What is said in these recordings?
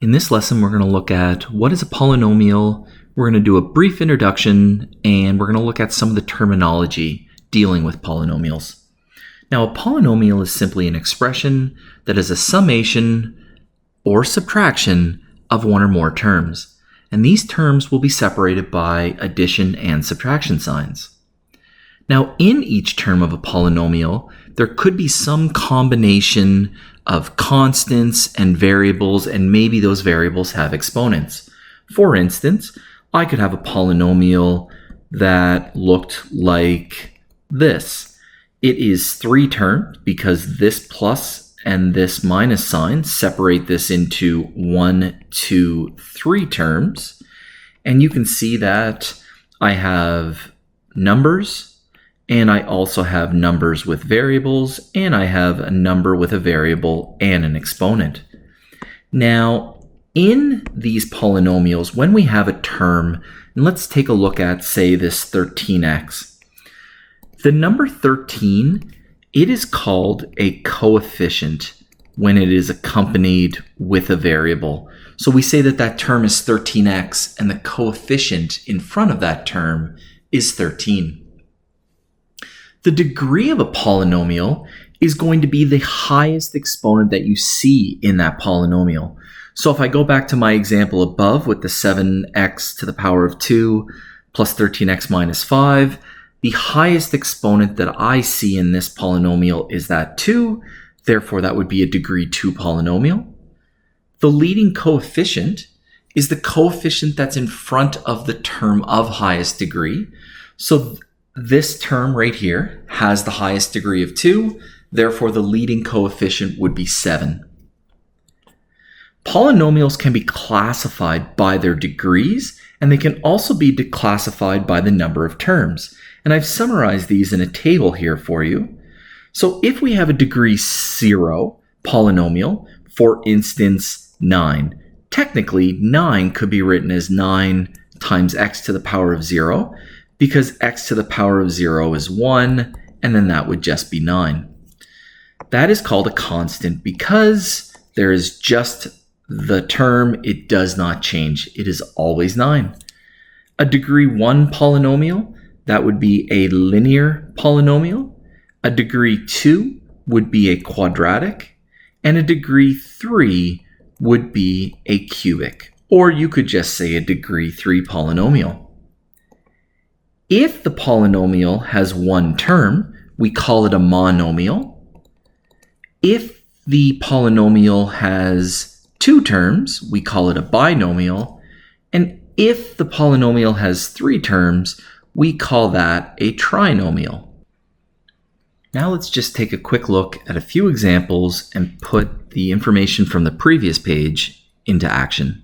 In this lesson, we're going to look at what is a polynomial, we're going to do a brief introduction, and we're going to look at some of the terminology dealing with polynomials. Now, a polynomial is simply an expression that is a summation or subtraction of one or more terms, and these terms will be separated by addition and subtraction signs. Now, in each term of a polynomial, there could be some combination of constants and variables, and maybe those variables have exponents. For instance, I could have a polynomial that looked like this. It is 3 terms because this plus and this minus sign separate this into 1, 2, 3 terms. And you can see that I have numbers, and I also have numbers with variables, and I have a number with a variable and an exponent. Now, in these polynomials, when we have a term, and let's take a look at, say, this 13x. The number 13, it is called a coefficient when it is accompanied with a variable. So we say that that term is 13x, and the coefficient in front of that term is 13. The degree of a polynomial is going to be the highest exponent that you see in that polynomial. So if I go back to my example above with the 7x to the power of 2 plus 13x minus 5, the highest exponent that I see in this polynomial is that 2. Therefore, that would be a degree 2 polynomial. The leading coefficient is the coefficient that's in front of the term of highest degree. So this term right here has the highest degree of 2, therefore the leading coefficient would be 7. Polynomials can be classified by their degrees, and they can also be declassified by the number of terms. And I've summarized these in a table here for you. So if we have a degree 0 polynomial, for instance 9, technically 9 could be written as 9 times x to the power of 0, because x to the power of 0 is 1, and then that would just be 9. That is called a constant because there is just the term, it does not change. It is always 9. A degree 1 polynomial, that would be a linear polynomial. A degree 2 would be a quadratic, and a degree 3 would be a cubic, or you could just say a degree 3 polynomial. If the polynomial has one term, we call it a monomial. If the polynomial has 2 terms, we call it a binomial. And if the polynomial has 3 terms, we call that a trinomial. Now let's just take a quick look at a few examples and put the information from the previous page into action.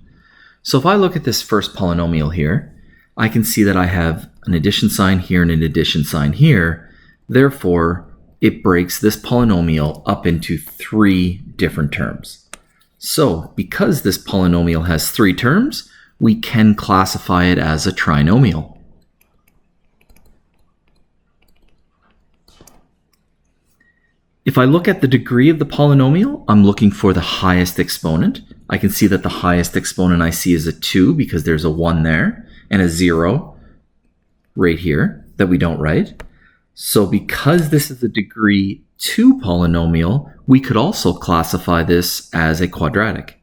So if I look at this first polynomial here, I can see that I have an addition sign here and an addition sign here. Therefore, it breaks this polynomial up into 3 different terms. So because this polynomial has 3 terms, we can classify it as a trinomial. If I look at the degree of the polynomial, I'm looking for the highest exponent. I can see that the highest exponent I see is a 2 because there's a 1 there, and a 0 right here that we don't write. So because this is a degree 2 polynomial, we could also classify this as a quadratic.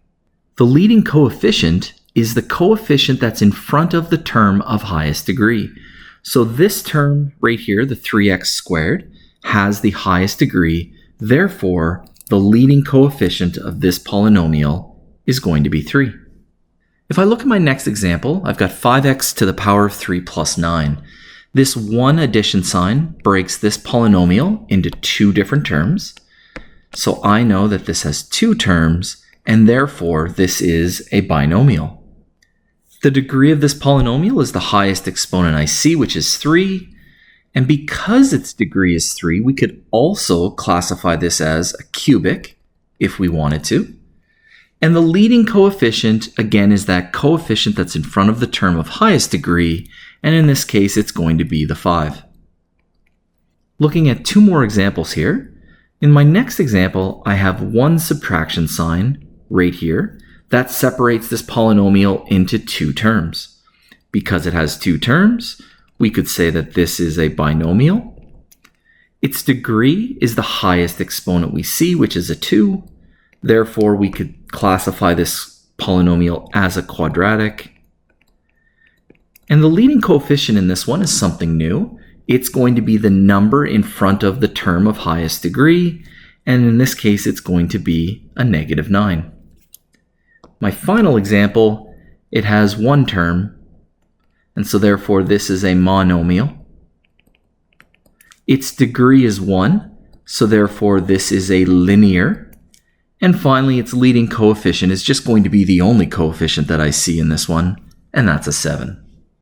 The leading coefficient is the coefficient that's in front of the term of highest degree. So this term right here, the 3x squared, has the highest degree. Therefore, the leading coefficient of this polynomial is going to be 3. If I look at my next example, I've got 5x to the power of 3 plus 9. This one addition sign breaks this polynomial into 2 different terms. So I know that this has 2 terms, and therefore this is a binomial. The degree of this polynomial is the highest exponent I see, which is 3. And because its degree is 3, we could also classify this as a cubic if we wanted to. And the leading coefficient, again, is that coefficient that's in front of the term of highest degree, and in this case, it's going to be the 5. Looking at 2 more examples here, in my next example, I have one subtraction sign right here. That separates this polynomial into two terms. Because it has two terms, we could say that this is a binomial. Its degree is the highest exponent we see, which is a 2. Therefore, we could classify this polynomial as a quadratic. And the leading coefficient in this one is something new. It's going to be the number in front of the term of highest degree, and in this case, it's going to be a -9. My final example, it has one term, and so therefore this is a monomial. Its degree is 1, so therefore this is a linear. And finally, its leading coefficient is just going to be the only coefficient that I see in this one, and that's a 7.